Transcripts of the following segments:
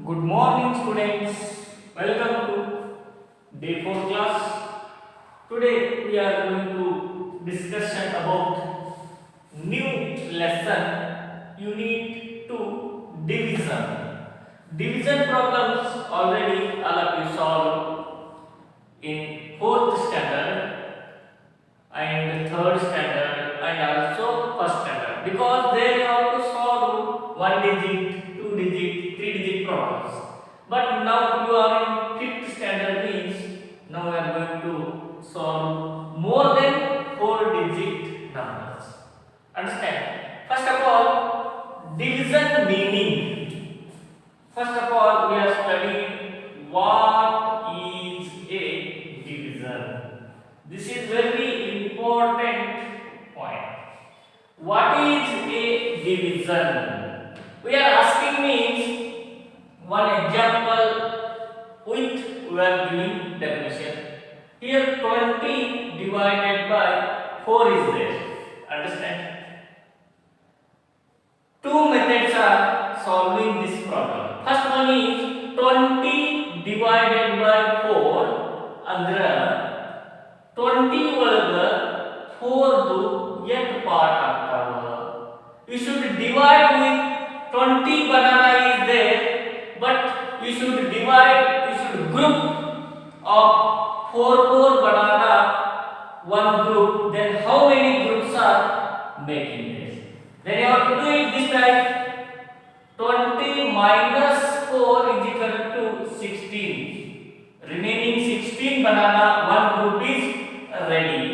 Good morning, students. Welcome to day 4 class. Today we are going to discussion about new lesson unit 2 division. Division problems already all of you solved in 4th standard and 3rd standard and also 1st standard because they have to solve 1 digit, 2 digit, 3 digit problems. But now you are in 5th standard means now we are going to solve more than 4 digit numbers. Understand? First of all, division meaning. First of all, we are studying what is a division. This is very important point. What is a division? We are asking means one example with we are giving definition. Here 20 divided by 4 is there. Understand? Two methods are solving this problem. First one is 20 divided by 4 ಅಂದ್ರೆ 20 ಒಳಗ 4 ಎಷ್ಟು part ಆಗ್ತಾವ. You should divide with 20 banana is there, but you should group of 4 banana one group. Then how many groups are making this? Then you have to do it this type. 20 minus 4 is equal to 16. Remaining 16 banana one group is ready.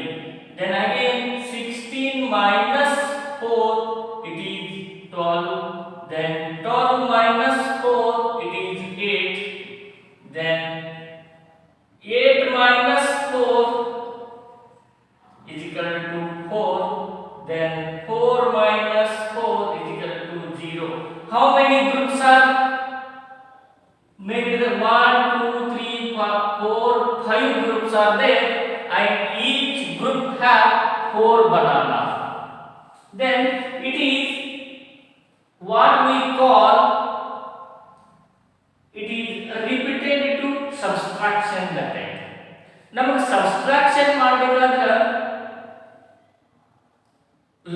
Then again 16 minus 4 it is 12. Then 12 minus 4 it is 8. Then 8 minus 4 is equal to 4. Then 4 minus 4 is equal to 0. How many groups are made? 1, 2, 3, 4, 5 groups are there, and each group have 4 banana. Then it is what we call it is repetitive subtraction method. ನಮಗೆ subtraction ಮಾಡಬೇಕಾದ್ರೆ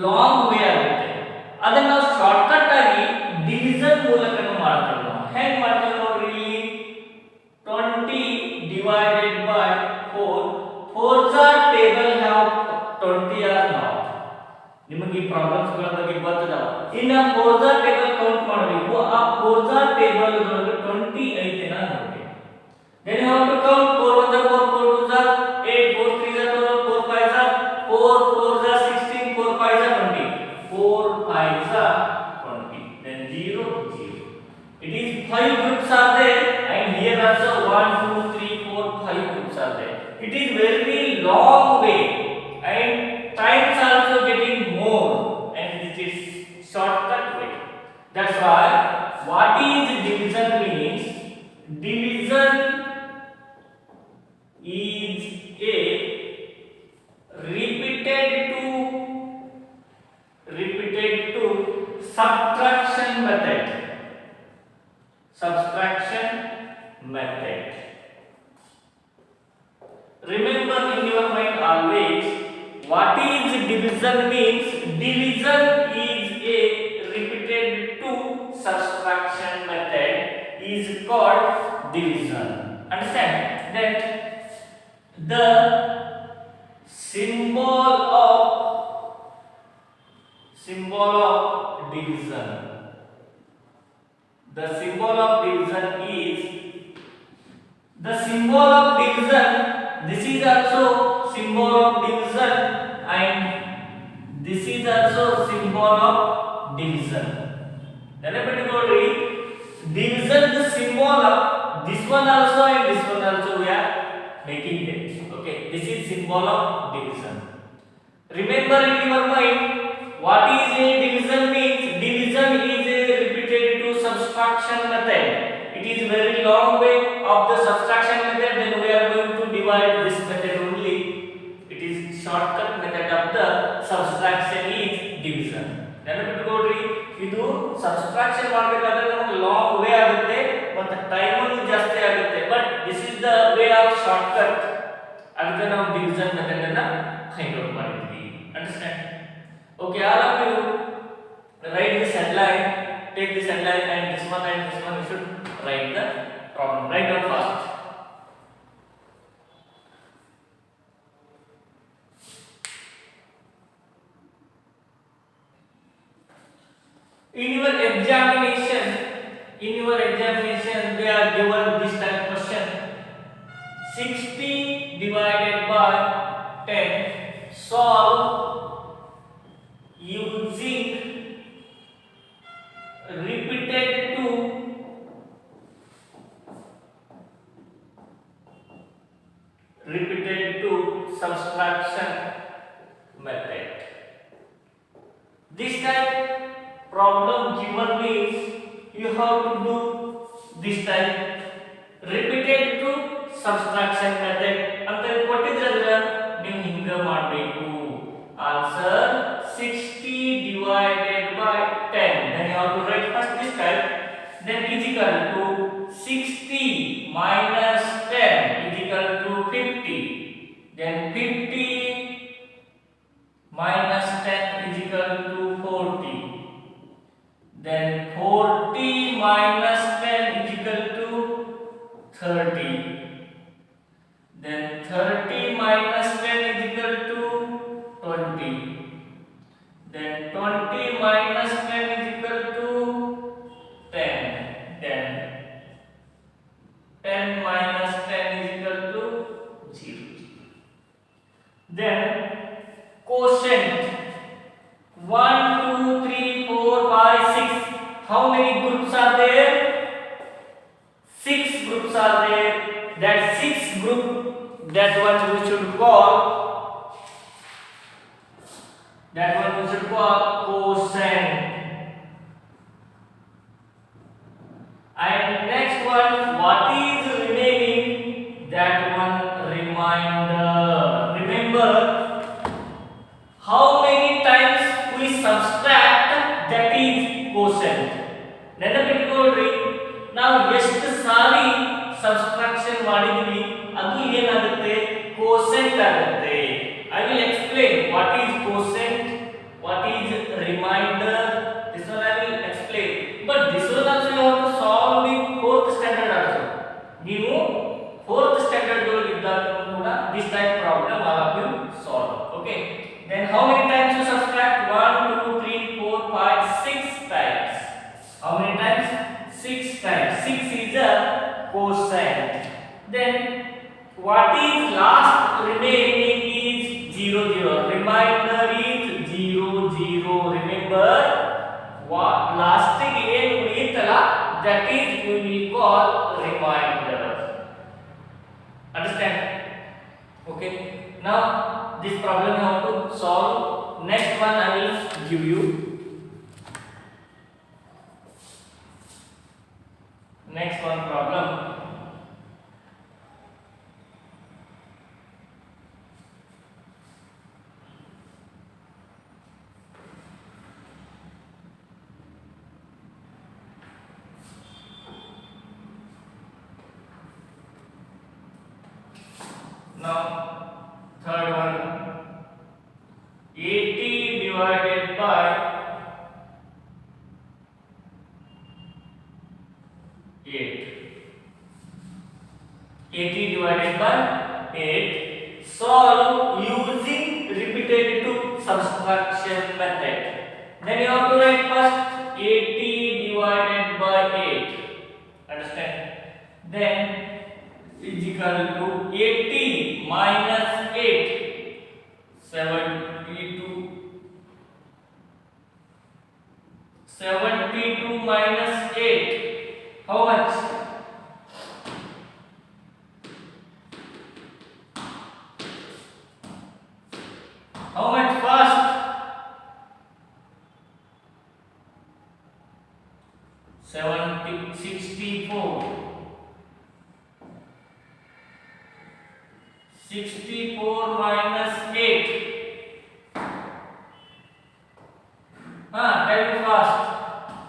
long way ಆಗುತ್ತೆ. ಅದನ್ನ ನಾವು shortcut ಆಗಿ division ಮೂಲಕ ಮಾಡ್ತೀವಿ. ನಾವು ಹೆಂಗ್ ಮಾಡ್ತೀವಿ ನೋಡ್ರಿ, 20 divided by 4. 4s are table have 20 are not. ನಿಮಗೆ ಈ ಪ್ರಾಬ್ಲಮ್ಸ್ ಗಳ ಬಗ್ಗೆ ಗೊತ್ತಿದಾವ. ಇನ್ನ 4s are table ಕೌಂಟ್ ಮಾಡಬೇಕು. ಆ 4s are table ಒಳಗೆ 20 ಐತೆನಾ ನೋಡಿ. then you have to count 4 1 4 4 2 8 4 3 12 4 5 4 4 16 4 5 20 4 5 20. then 0 0. It is 5 groups are there, and here also 1 2 3 4 5 groups are there. It is very long way, and times also getting more, and this is shortcut way. That's why what is division means, division is a repeated to subtraction method. Subtraction method. Remember in your mind always what is division means. Division is a repeated to subtraction method is called division. Understand that the symbol of division. The symbol of division is the symbol of division. This is also symbol of division, and this is also symbol of division. Everybody notice division, the symbol of this one also and this one also we are making it. Okay, this is symbol of division. Remember in your mind what is a division means. Division is a repetitive subtraction method. It is very long way of the subtraction method. Then we are going to divide this method only. It is shortcut method of the subtraction is division. ನೆನಪಿಟ್ಕೊಳ್ರಿ, ಇದು subtraction ಮಾಡಬೇಕಾದ್ರೆ ನಮಗೆ long way ಆಗುತ್ತೆ. ಮತ್ತೆ time ಜಾಸ್ತಿ ಆಗುತ್ತೆ. But this is the way of shortcut. ಅದಕ್ಕೆ ನಾವು division method ಅನ್ನ ಫೈಂಡ್ ಔಟ್ ಮಾಡಿದ್ವಿ. Understand? Okay, all of you write this headline, take this headline and this one you should write the problem. Write down fast. In your examination they are given this type of question: 60 divided by 10, solve using repeated to subtraction method. This type problem given means you have to do this type repeated to subtraction method ಅಂತ ಕೊಟ್ಟಿದ್ರಲ್ಲ, ನೀವು ಹಿಂಗ ಮಾಡಬೇಕು. Answer 60 divided by 10. Then you have to write first this type. Then is equal to 60 minus 10 is equal to 50. Then 50 minus 10 is equal to 40. Then 40 minus 10 is equal to 30. Then 30 minus 10 is equal to 20. Then 20 minus 10 is equal to 10. Then 10 minus 10 is equal to 0. Then quotient 1, 2, 3, 4, 5, 6. How many groups are there? 6 groups are there. That 6 group, that one we should call quotient. And next one, what is remaining? That one remainder. Remember how many times we subtract, that is quotient. ನೆನಪಿಟ್ಕೊಳ್ಳ್ರಿ, ನಾವು ಎಷ್ಟು ಸಾರಿ subtraction ಮಾಡಿದ್ವಿ ಅದು ಏನಾಗುತ್ತೆ? quotient ಆಗುತ್ತೆ. I will explain what is quotient, what is remainder. This one I will explain. But this one also you have to solve in 4th standard also. ನೀವು 4th standard ಒಳಗೆ ಇದ್ದಾಗ ಕೂಡ this type problem all of you solve. Okay. Then how many times you subtract? 1, 2, 3, 4, 5, 6 times. How many times? 6 times. 6 is a quotient. Then what is last remaining is 0, 0. Remainder is 0, 0. Remember what last ಏನು ಉಳಿಯುತ್ತಲ್ಲ, that is we will call remainder. Understand? Okay. Now this problem you have to solve. Next one I will give you. Next one problem. Now third one, 80 divided by 8. 80 divided by 8. Solve using repeated to subtraction method. Then you have to write first 80 divided by 8. Understand? Then is equal to 80 minus 8. 72. 72 minus 8. How much? How much first? 64. 64 minus 8. Tell me fast.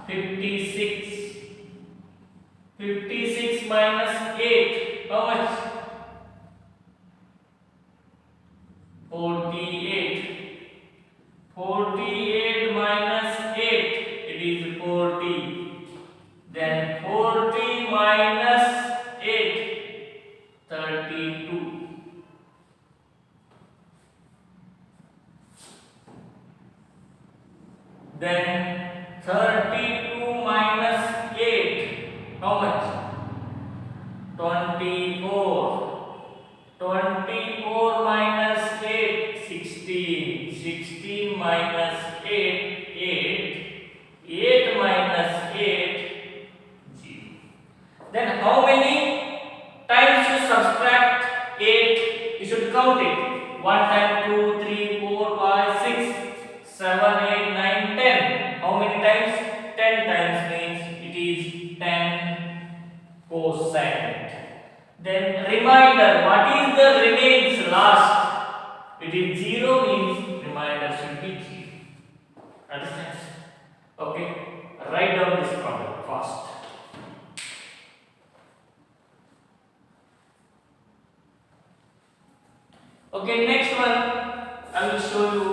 56. 56 minus 8. How much? 48. 48 minus 8. It is 40. Then 40 minus 8. 32. Then 32 minus 8. How much? 24. 24 minus 8. 16. 16 minus 8. 8. 8 minus 8. 0. Then how many times you subtract 8? You should count it. 1 time, 2, 3, 4, 5, 6, 7, 8, 9, 10. How many times? 10 times means it is 10 quotient. Then reminder, what is the remains last? It is 0 means reminder should be 0. Understand? Okay, write down this problem fast. Okay, next one I will show you.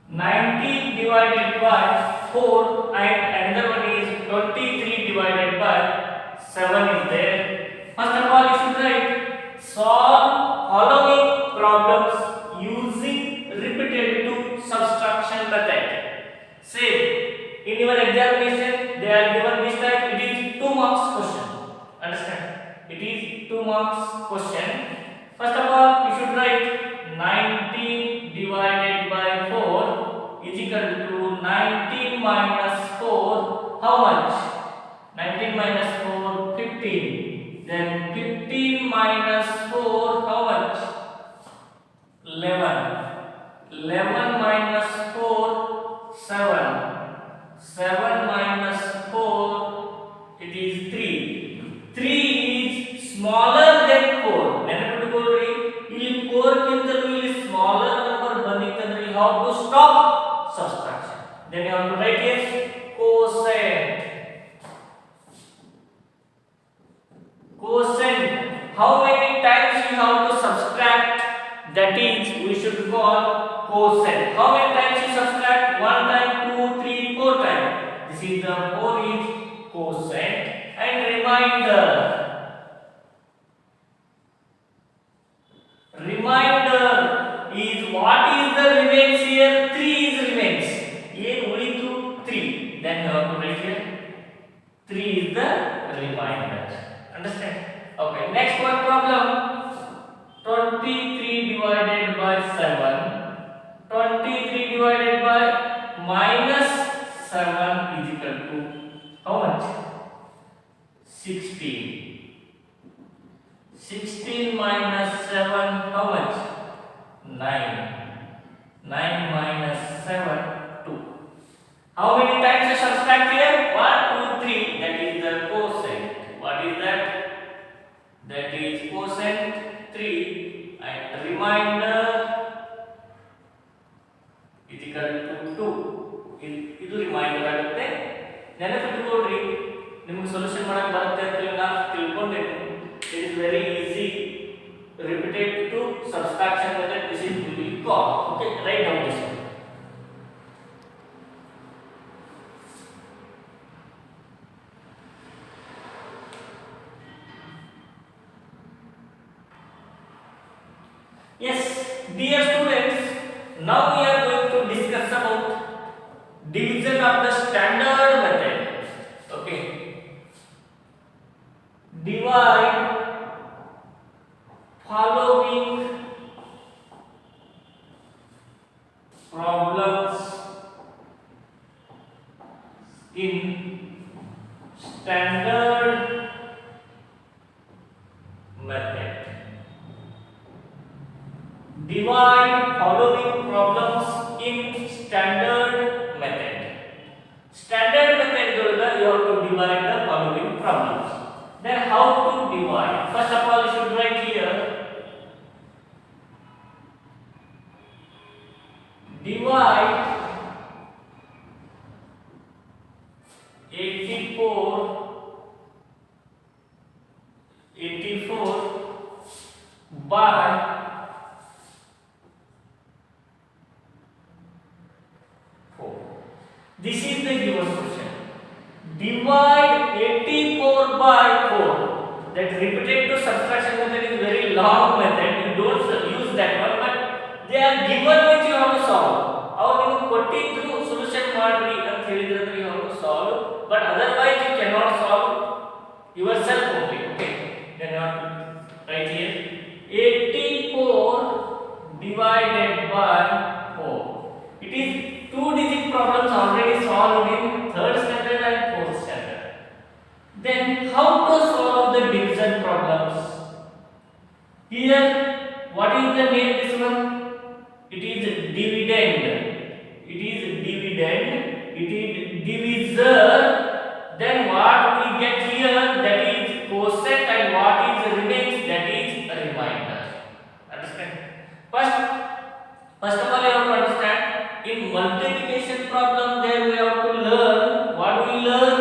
Nineteen divided by 4 and another one is 23 divided by 7 is there. First of all, you should write solve following problems using repetitive subtraction method. Say in your examination they are given this type. It is 2 marks question. Understand? It is 2 marks question. First of all, you should write 19 divided by 4 is equal to 19 minus 4. How much? 19 minus 4, 15. Then 15 minus 4, how much? 11. 11 minus 4, 7. 7 minus 4, it is 3. 3 is smaller than 4. ನೆನಪಿಟ್ಟುಕೊಳ್ಳಿ, ಇಲ್ಲಿ 4 ಗಿಂತಲೂ ಇಲ್ಲಿ smaller number ಬಂದಿತ್ತಂದ್ರೆ you have to stop subtraction. Then you have to write here quotient. Quotient. How many times you have to subtract? That is, we should call quotient. How many times you subtract? 1 time, 2, 3, 4 times. This is the 4 is quotient. And reminder. Reminder is what is the remains here? 3 is remains. Yen ulitu 3. Then you have to write here 3 is the remainder. Understand? Okay. Next one problem. 23 divided by 7. 23 divided by minus 7 is equal to how much? 16. 16 minus 7, how much? 9. 9 minus 7, 2. How many times you subtract here? 1, 2, 3. That is the quotient. What is that? That is quotient 3. And remainder is equal to 2. ಇದು reminder ಆಗುತ್ತೆ. ನೆನಪಿಟ್ಟುಕೊಳ್ಳ್ರಿ, ನಿಮಗೆ solution ಮಾಡಕ್ಕೆ ಬರುತ್ತೆ ಅಂತ ನಾನು ತಿಳ್ಕೊಂಡೇನೆ. It is very easy. Repetitive subtraction method. This is really called. Okay, write down this one. dear students, now we are going to discuss about division of the standard method. Okay, divide following problems in standard method. Divide following problems in standard method. Standard method dolaga you have to divide the following problems. Then how to divide? First of all, you should write here divide 84 by 4. This is the given question. Divide 84 by 4. That repetitive subtraction method is very long method. You don't use that one, but they are given which you have to solve. Our ನೀವು ಕೊಟ್ಟಿದ್ರು solution ಮಾಡ್ರಿ ಅಂತ ಹೇಳಿದ್ರೆ you have to solve, but otherwise you cannot solve yourself only. Okay, then you have to write here 84 divided by 4. It is two digit problems already solved in third standard and fourth standard. Then how to solve the division problems? Here, what is the name this one? It is dividend. It is dividend. It is divisor. Then what we get here, that is quotient, and what is remains, that is a remainder. Understand? First of all, you have to understand. In multiplication problem, there we have to learn. What we learn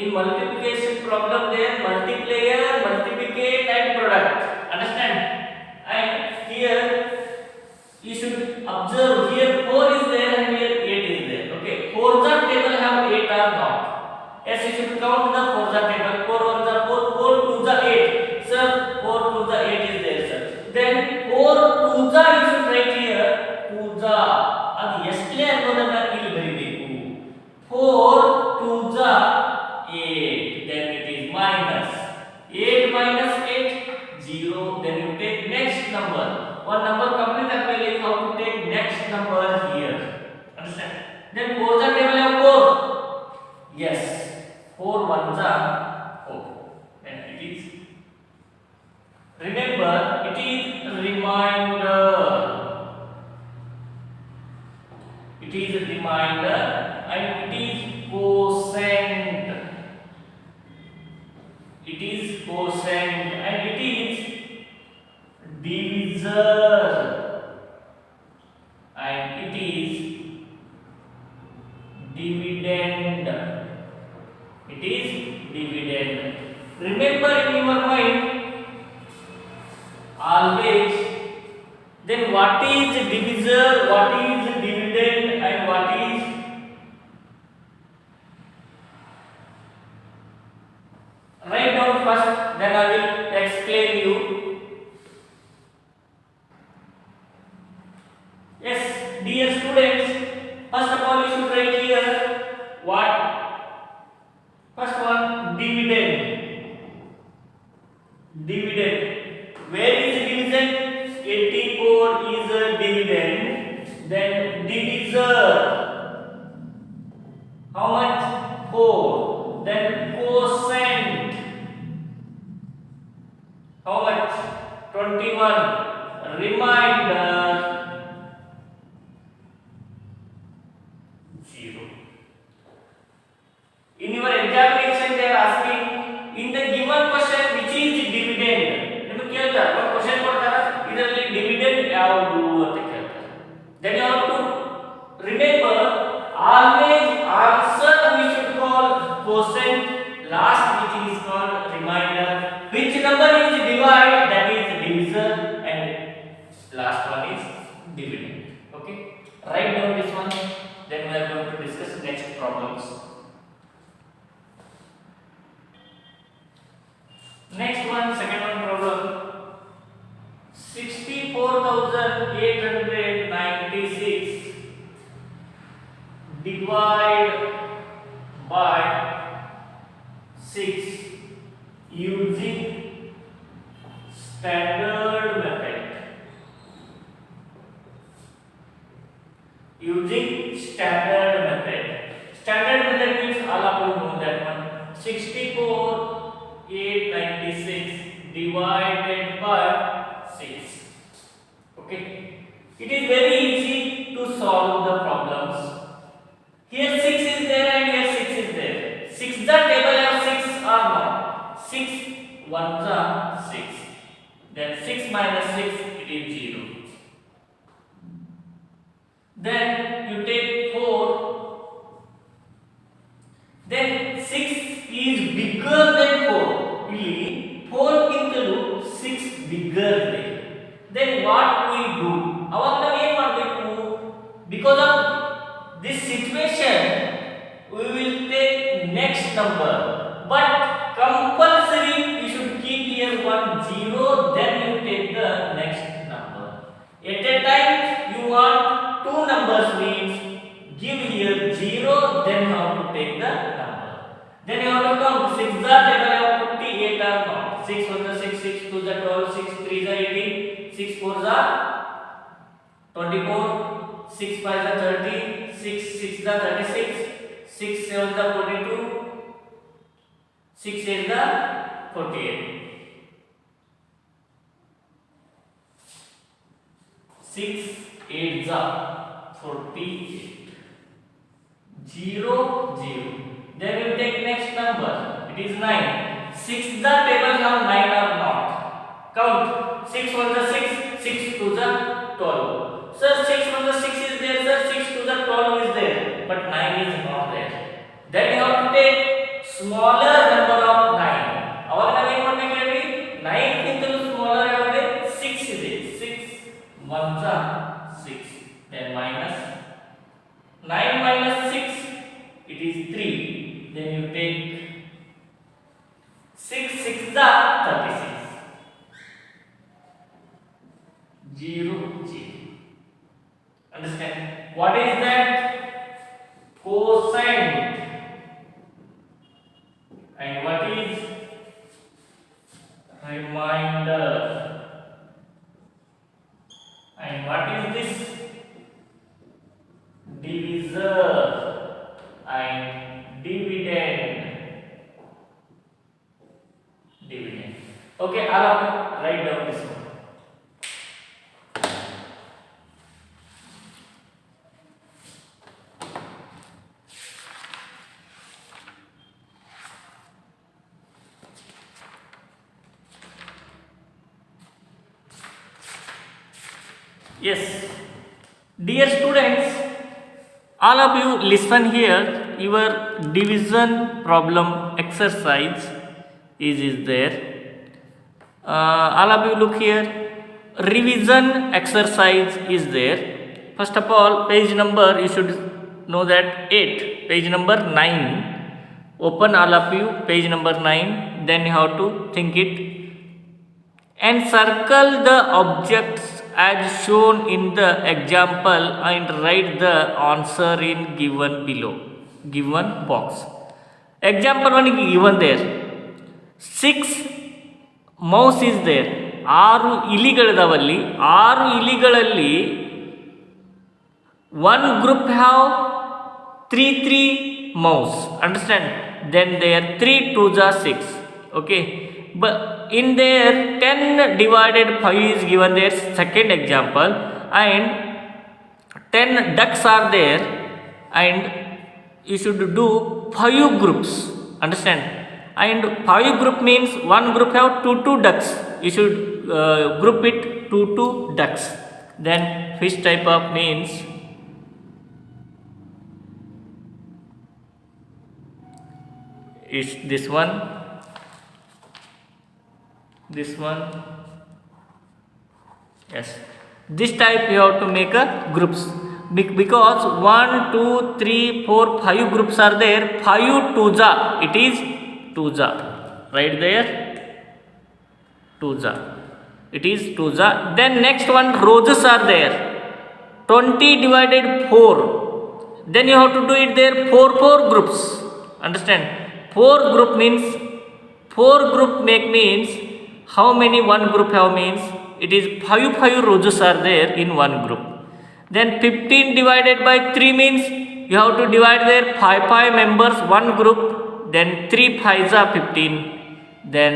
in multiplication problem, there multiplier, multiplicate, and product. Understand? And here you should observe, here 4 is there and here 8 is there. Okay, horizontal table have 8 or not? Yes, you should count the horizontal table. 4 1 is 4, 4 2 is 8. Sir, 4 2 is 8 is there, sir. Then 4 2 is you should write here 2 is. ಅದು ಎಷ್ಟೇ ಅನ್ನೋದನ್ನ ಇಲ್ಲಿ ಬರೀಬೇಕು. 4 2 is 8. Then it is minus 8 minus 8 0. Then you take next number. One number complete and you have to take next number here. Understand? Then 4 is table have 4. Yes, 4 1s are 4. And it is, remember, it is remainder. It is a remainder and it is quotient. It is quotient and it is divisor and it is dividend. It is dividend. Remember in your mind always, then what is divisor, what is dividend, and what is write down first, then I will explain you. Yes, dear students, first of all you should write here what? First one, dividend. Dividend. Where is division? 84 is a dividend. Then divisor. How much? 4. Then quotient. How much? 21. Remainder 0. In your examination they are asking, in the given question which is dividend? ನಿಮಗೆ ಕೇಳ್ತಾರೆ, ಒಂದು question ಕೊಡ್ತಾರೆ, ಇದರಲ್ಲಿ dividend ಯಾವುದು ಅಂತ ಕೇಳ್ತಾರೆ. Then you have to remember, always answer we should call quotient, last which is called remainder. Which number is divided, that is divisor, and last one is dividend. Okay, write down this one, then we are going to discuss next problems. Next one, second one problem. 64,800 64,896 divided by 6. Okay, it is very easy to solve the problems. Here 6 is there and here 6 is there. 6 the table have 6 or not? 6 1 the 6. Then 6 minus 6 it is 0. Then you take 4. Then 6 is bigger than 4. Really 4 ಗಿಂತಲೂ 6 bigger ಇದೆ. Then what we do? ಅವಾಗ ನಾವು ಏನು ಮಾಡಬೇಕು? Because of this situation we will take next number, but compulsory you should keep here 1 0, then you take the next number. At a time you want two numbers, means give here 0, then you have to take the number. Then you have to count 6 the table of 58 or not. 6 1 the 6, 6 2 the 12, 6 3 the 18, 6 4 the 24, 6 5 the 30, 6 6 the 36, 6 7 the 42, 6 8 the 48. 6 8 the 48. 0 0. Then you take next number. It is 9. 6 the table have 9 or not? Count. 6 1 the 6, 6 2 the 12. Sir, 6 1 the 6 is there, sir. 6 2 the 12 is there, but 9 is not there. Then you have to take smaller number of 9. ಅವಾಗ ನಾವು ಏನು ಮಾಡಬೇಕು ಹೇಳಿ? 9 ಗಿಂತಲೂ smaller ಯಾವುದು? 6 ಇದೆ. 6 1 the 6. Then minus 9 minus 6, it is 3. Then you take 6 6 the 36. 0 0. Understand? What is that? Quotient. And what is remainder? And what is this? Divisor and dividend. Dividend. Okay, I'll write down this one. Yes, dear students, all of you listen here. Your division problem exercise is there. All of you look here. Revision exercise is there. First of all, page number you should know that 8. Page number 9. Open all of you page number 9. Then you have to think it and circle the objects as shown in the example and write the answer in given below. Given box. Example 1 is given there. 6 mouse is there. 6 ಇಲಿಗಳಿದಾವಲ್ಲಿ 6 ಇಲಿಗಳಲ್ಲಿ one group have 3 mouse. Understand? Then there 3 2s are 6. Okay. But in there 10 divided 5 is given there, second example, and 10 ducks are there and you should do 5 groups. Understand? And 5 group means one group have 2 ducks. You should group it 2 ducks. Then which type of means is this one, this one. Yes, this type you have to make a groups because 1 2 3 4 5 groups are there. 5 2s, it is 2s, right there 2s, it is 2s. Then next one, roses are there, 20 divided 4. Then you have to do it there 4 groups. Understand? 4 group means 4 group make means how many one group have means it is 5 roses are there in one group. Then 15 divided by 3 means you have to divide there 5 members one group. then 3 5s are 15, then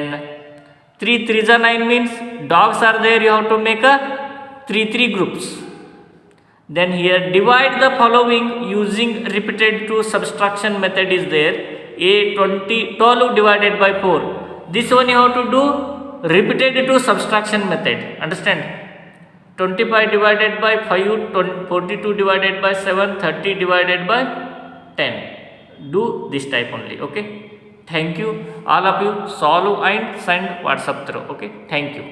3 3s are 9 means dogs are there, you have to make a 3 3 groups. Then here divide the following using repeated to subtraction method is there. A 12 divided by 4, this one you have to do repeated to subtraction method, understand. 25 divided by 5, 42 divided by 7, 30 divided by 10. Do this type only. Okay, thank you all of you. Solve and send WhatsApp through. Okay, thank you.